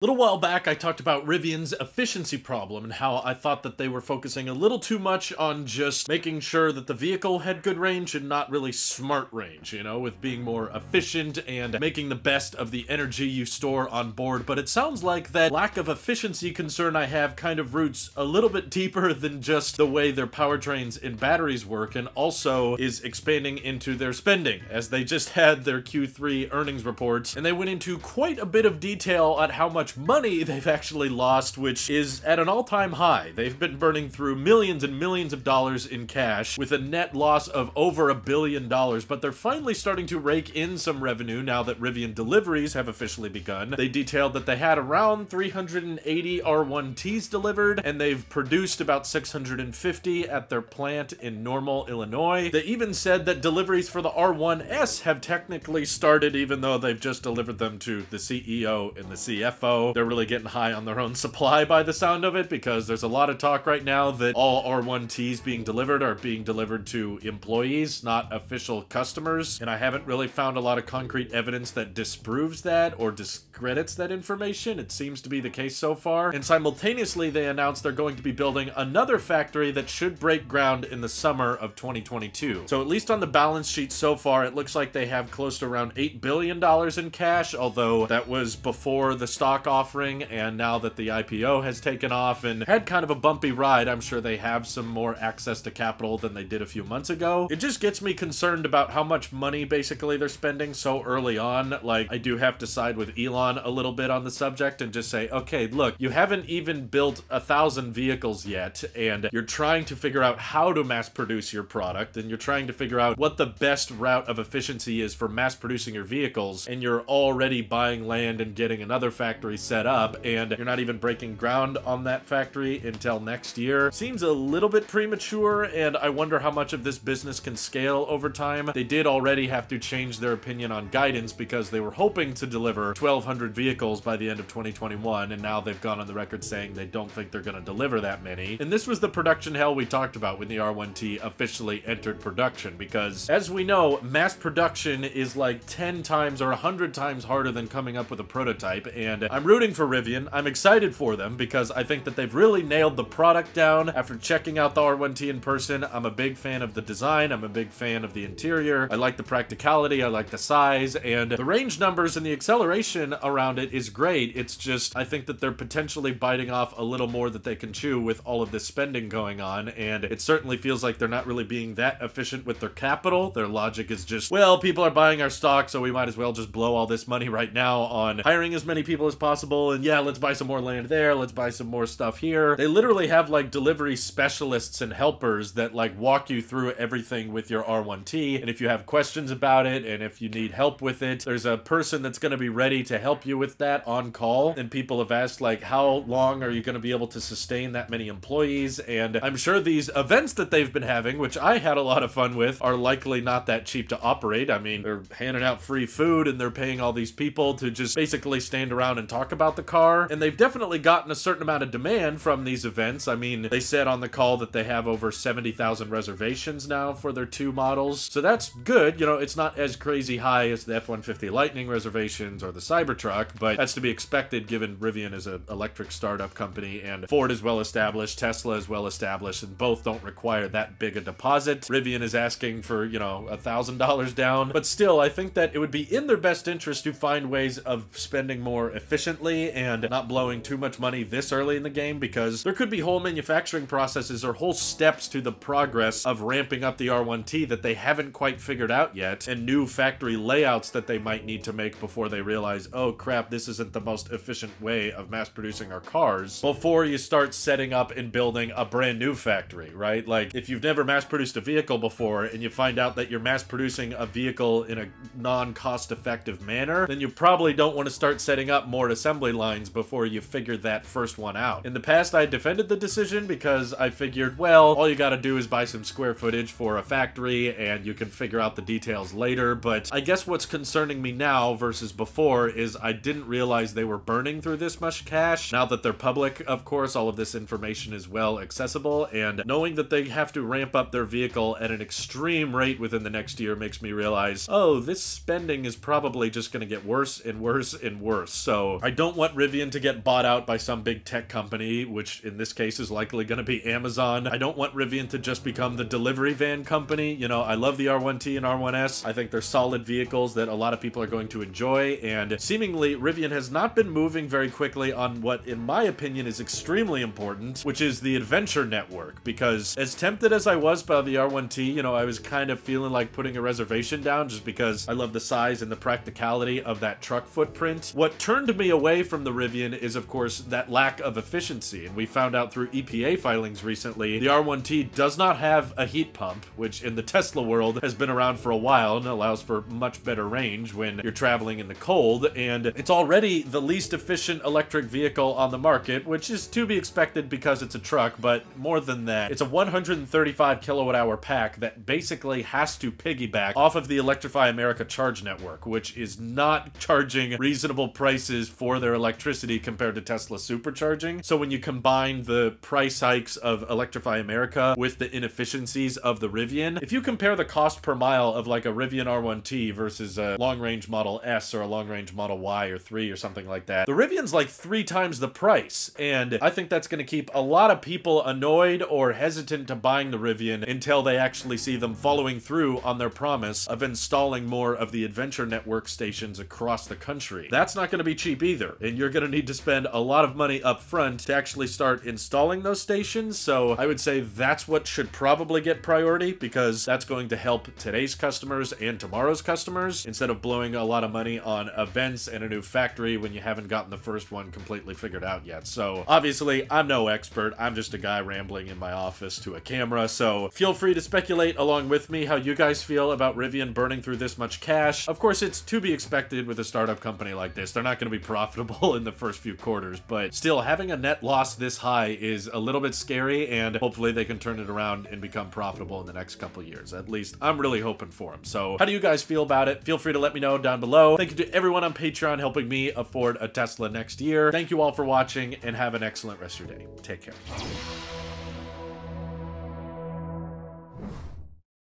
A little while back, I talked about Rivian's efficiency problem and how I thought that they were focusing a little too much on just making sure that the vehicle had good range and not really smart range, you know, with being more efficient and making the best of the energy you store on board. But it sounds like that lack of efficiency concern I have kind of roots a little bit deeper than just the way their powertrains and batteries work, and also is expanding into their spending, as they just had their Q3 earnings reports, and they went into quite a bit of detail on how much money they've actually lost, which is at an all-time high. They've been burning through millions and millions of dollars in cash with a net loss of over $1 billion, but they're finally starting to rake in some revenue now that Rivian deliveries have officially begun. They detailed that they had around 380 R1Ts delivered, and they've produced about 650 at their plant in Normal, Illinois. They even said that deliveries for the R1S have technically started, even though they've just delivered them to the CEO and the CFO. They're really getting high on their own supply by the sound of it, because there's a lot of talk right now that all R1Ts being delivered are being delivered to employees, not official customers, and I haven't really found a lot of concrete evidence that disproves that or discredits that information. It seems to be the case so far. And simultaneously, they announced they're going to be building another factory that should break ground in the summer of 2022. So at least on the balance sheet so far, it looks like they have close to around $8 billion in cash, although that was before the stock offering, and now that the IPO has taken off and had kind of a bumpy ride, I'm sure they have some more access to capital than they did a few months ago. It just gets me concerned about how much money basically they're spending so early on. Like, I do have to side with Elon a little bit on the subject and just say, okay, look, you haven't even built 1,000 vehicles yet, and you're trying to figure out how to mass produce your product, and you're trying to figure out what the best route of efficiency is for mass producing your vehicles, and you're already buying land and getting another factory set up, and you're not even breaking ground on that factory until next year. Seems a little bit premature, and I wonder how much of this business can scale over time. They did already have to change their opinion on guidance because they were hoping to deliver 1,200 vehicles by the end of 2021, and now they've gone on the record saying they don't think they're going to deliver that many. And this was the production hell we talked about when the R1T officially entered production, because as we know, mass production is like 10 times or 100 times harder than coming up with a prototype, and I'm rooting for Rivian. I'm excited for them because I think that they've really nailed the product down. After checking out the R1T in person, I'm a big fan of the design, I'm a big fan of the interior, I like the practicality, I like the size, and the range numbers and the acceleration around it is great. It's just, I think that they're potentially biting off a little more that they can chew with all of this spending going on, and it certainly feels like they're not really being that efficient with their capital. Their logic is just, well, people are buying our stock, so we might as well just blow all this money right now on hiring as many people as possible, and yeah, let's buy some more land there, let's buy some more stuff here. They literally have like delivery specialists and helpers that like walk you through everything with your R1T, and if you have questions about it and if you need help with it, there's a person that's going to be ready to help you with that on call. And people have asked, like, how long are you going to be able to sustain that many employees? And I'm sure these events that they've been having, which I had a lot of fun with, are likely not that cheap to operate. I mean, they're handing out free food and they're paying all these people to just basically stand around and talk about the car, and they've definitely gotten a certain amount of demand from these events. I mean, they said on the call that they have over 70,000 reservations now for their two models, so that's good. You know, it's not as crazy high as the F-150 Lightning reservations or the Cybertruck, but that's to be expected given Rivian is an electric startup company, and Ford is well established, Tesla is well established, and both don't require that big a deposit. Rivian is asking for, you know, $1,000 down, but still, I think that it would be in their best interest to find ways of spending more efficiently and not blowing too much money this early in the game, because there could be whole manufacturing processes or whole steps to the progress of ramping up the R1T that they haven't quite figured out yet, and new factory layouts that they might need to make before they realize, oh crap, this isn't the most efficient way of mass producing our cars, before you start setting up and building a brand new factory, right? Like, if you've never mass produced a vehicle before and you find out that you're mass producing a vehicle in a non-cost effective manner, then you probably don't want to start setting up more assembly lines before you figure that first one out. In the past, I defended the decision because I figured, well, all you gotta do is buy some square footage for a factory and you can figure out the details later, but I guess what's concerning me now versus before is I didn't realize they were burning through this much cash. Now that they're public, of course, all of this information is well accessible, and knowing that they have to ramp up their vehicle at an extreme rate within the next year makes me realize, oh, this spending is probably just gonna get worse and worse and worse. So I I don't want Rivian to get bought out by some big tech company, which in this case is likely going to be Amazon. I don't want Rivian to just become the delivery van company. You know, I love the R1T and R1S. I think they're solid vehicles that a lot of people are going to enjoy, and seemingly Rivian has not been moving very quickly on what, in my opinion, is extremely important, which is the adventure network, because as tempted as I was by the R1T, you know, I was kind of feeling like putting a reservation down just because I love the size and the practicality of that truck footprint. What turned me away from the Rivian is, of course, that lack of efficiency, and we found out through EPA filings recently, the R1T does not have a heat pump, which in the Tesla world has been around for a while and allows for much better range when you're traveling in the cold, and it's already the least efficient electric vehicle on the market, which is to be expected because it's a truck, but more than that, it's a 135 kilowatt hour pack that basically has to piggyback off of the Electrify America charge network, which is not charging reasonable prices for their electricity compared to Tesla supercharging. So when you combine the price hikes of Electrify America with the inefficiencies of the Rivian, if you compare the cost per mile of like a Rivian R1T versus a long-range Model S or a long-range Model Y or 3 or something like that, the Rivian's like 3 times the price, and I think that's going to keep a lot of people annoyed or hesitant to buying the Rivian until they actually see them following through on their promise of installing more of the Adventure Network stations across the country. That's not going to be cheap either, and you're going to need to spend a lot of money up front to actually start installing those stations, so I would say that's what should probably get priority, because that's going to help today's customers and tomorrow's customers, instead of blowing a lot of money on events and a new factory when you haven't gotten the first one completely figured out yet. So obviously, I'm no expert. I'm just a guy rambling in my office to a camera, so feel free to speculate along with me how you guys feel about Rivian burning through this much cash. Of course, it's to be expected with a startup company like this. They're not going to be profitable in the first few quarters, but still, having a net loss this high is a little bit scary, and hopefully they can turn it around and become profitable in the next couple years. At least, I'm really hoping for them. So how do you guys feel about it? Feel free to let me know down below. Thank you to everyone on Patreon helping me afford a Tesla next year. Thank you all for watching, and have an excellent rest of your day. Take care.